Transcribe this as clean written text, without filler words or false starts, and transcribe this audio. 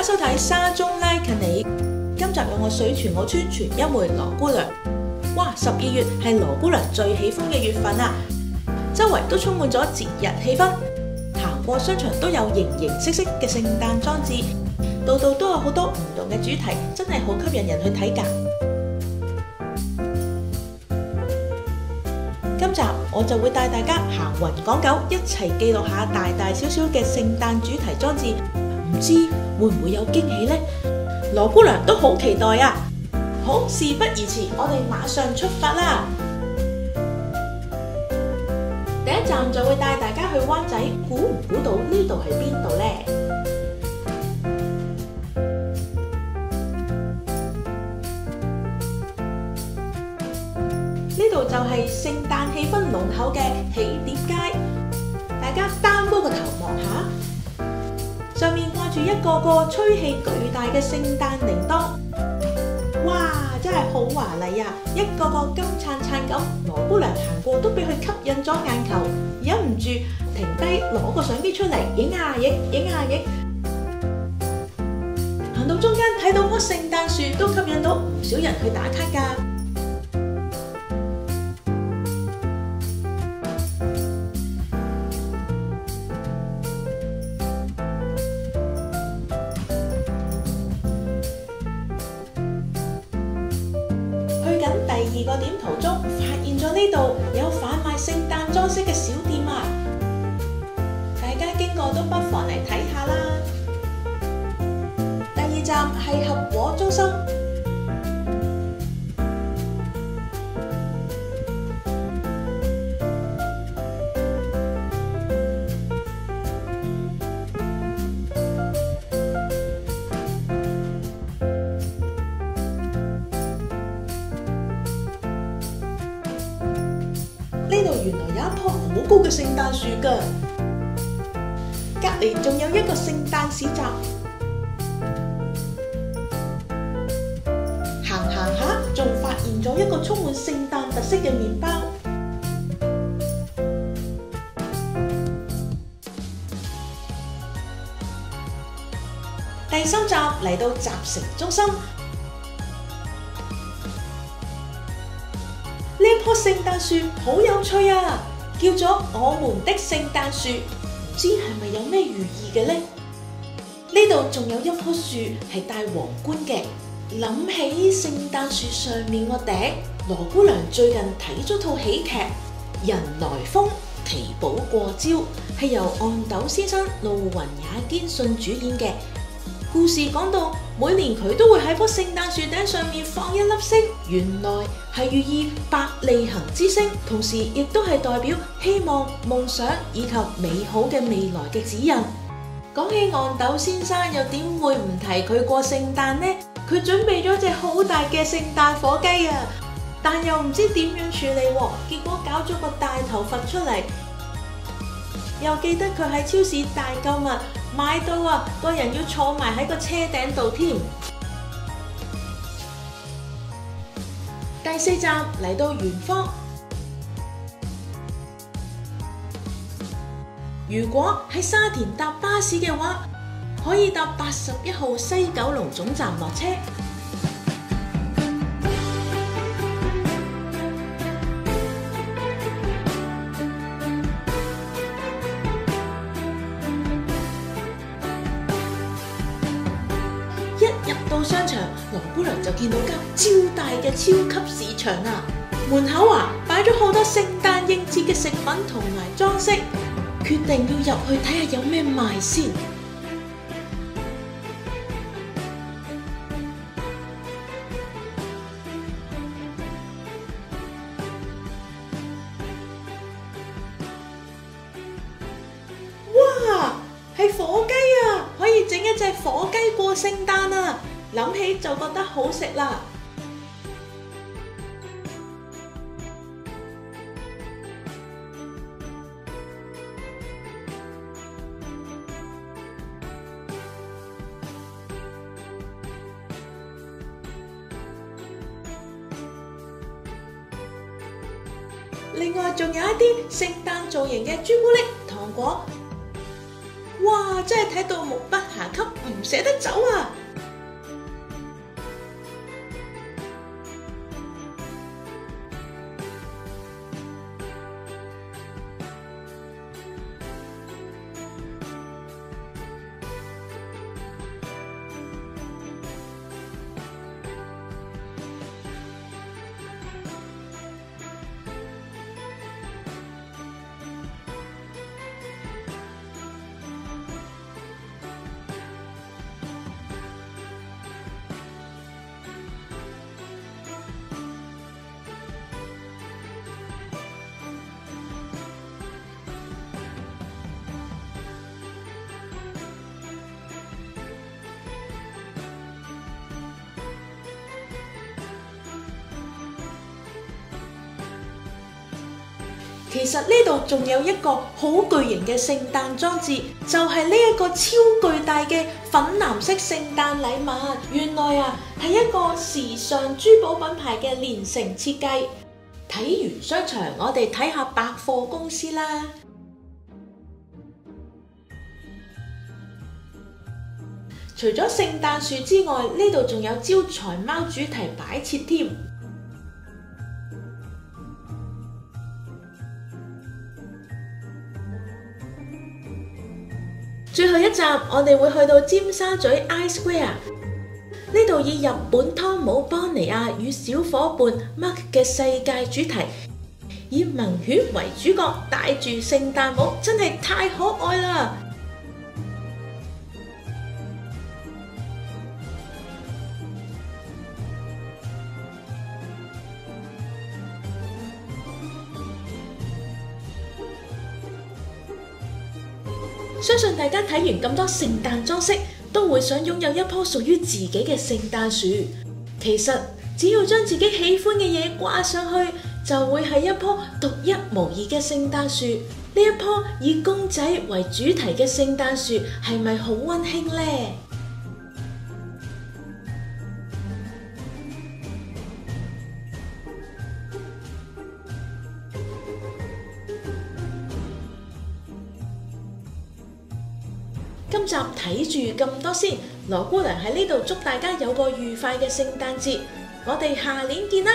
收睇沙中拉近你，今集有我水泉澳村全一妹羅姑娘。哇！12月係羅姑娘最喜歡嘅月份啊，周圍都充滿咗節日氣氛，行過商場都有形形色色嘅聖誕裝置，度度都有好多唔同嘅主題，真係好吸引人去睇㗎。今集我就會帶大家行雲講九，一齊記錄下大大小小嘅聖誕主題裝置，唔知會唔會有驚喜呢？羅姑娘都好期待啊！好，事不宜遲，我哋馬上出發啦！第一站就會帶大家去灣仔，估唔估到呢度係邊度呢？呢度就係聖誕氣氛濃厚嘅起點街，大家擔高個頭望下，上面掛住一個個吹氣巨大嘅聖誕鈴鐺，哇！真係好華麗啊！一個個金燦燦咁，羅姑娘行過都俾佢吸引咗眼球，忍唔住停低攞個相機出嚟影下影，影下影。行到中間睇到棵聖誕樹，都吸引到唔少人去打卡㗎。第二個點途中，發現咗呢度有販賣聖誕裝飾嘅小店啊！大家經過都不妨嚟睇下啦。第二站係合和中心，呢度原來有一棵好高嘅聖誕樹㗎，隔離仲有一個聖誕市集。行下，仲發現咗一個充滿聖誕特色嘅麵包。第三站嚟到集成中心。呢棵聖誕樹好有趣啊，叫做我們的聖誕樹，唔知係咪有咩寓意嘅呢？呢度仲有一棵樹係戴皇冠嘅，諗起聖誕樹上面個頂，羅姑娘最近睇咗套喜劇《人來瘋奇寶過招》，係由憨豆先生、路雲也堅信主演嘅。故事講到每年佢都會喺棵聖誕樹頂上面放一粒星，原來係寓意百利行之星，同時亦都係代表希望、夢想以及美好嘅未來嘅指引。講起憨豆先生，又點會唔提佢過聖誕呢？佢準備咗隻好大嘅聖誕火雞啊，但又唔知點樣處理喎，結果搞咗個大頭佛出嚟。又記得佢喺超市大購物買到啊，個人要坐埋喺個車頂度添。第四站嚟到圓方，如果喺沙田搭巴士嘅話，可以搭81號西九龍總站落車。入到商場，羅姑娘就見到間超大嘅超級市場啊！門口擺咗好多聖誕應節嘅食品同埋裝飾，決定要入去睇下有咩賣先。哇！係火雞啊！可以整一隻火雞過聖誕啊！諗起就覺得好食啦。另外仲有一啲聖誕造型嘅朱古力、糖果。哇！真係睇到目不暇給，唔捨得走啊！其實呢度仲有一個好巨型嘅聖誕裝置，就係呢一個超巨大嘅粉藍色聖誕禮物。原來啊，係一個時尚珠寶品牌嘅連成設計。睇完商場，我哋睇下百貨公司啦。除咗聖誕樹之外，呢度仲有招財貓主題擺設添。最後一站，我哋會去到尖沙咀 iSquare， 呢度以日本湯姆邦尼亞與小伙伴 Mark 嘅世界主題，以萌犬為主角，戴住聖誕帽，真係太可愛啦！相信大家睇完咁多聖誕裝飾，都會想擁有一棵屬於自己嘅聖誕樹。其實只要將自己喜歡嘅嘢掛上去，就會係一棵獨一無二嘅聖誕樹。呢一棵以公仔為主題嘅聖誕樹，係咪好溫馨呢？今集睇住咁多先，羅姑娘喺呢度祝大家有個愉快嘅聖誕節，我哋下年見啦！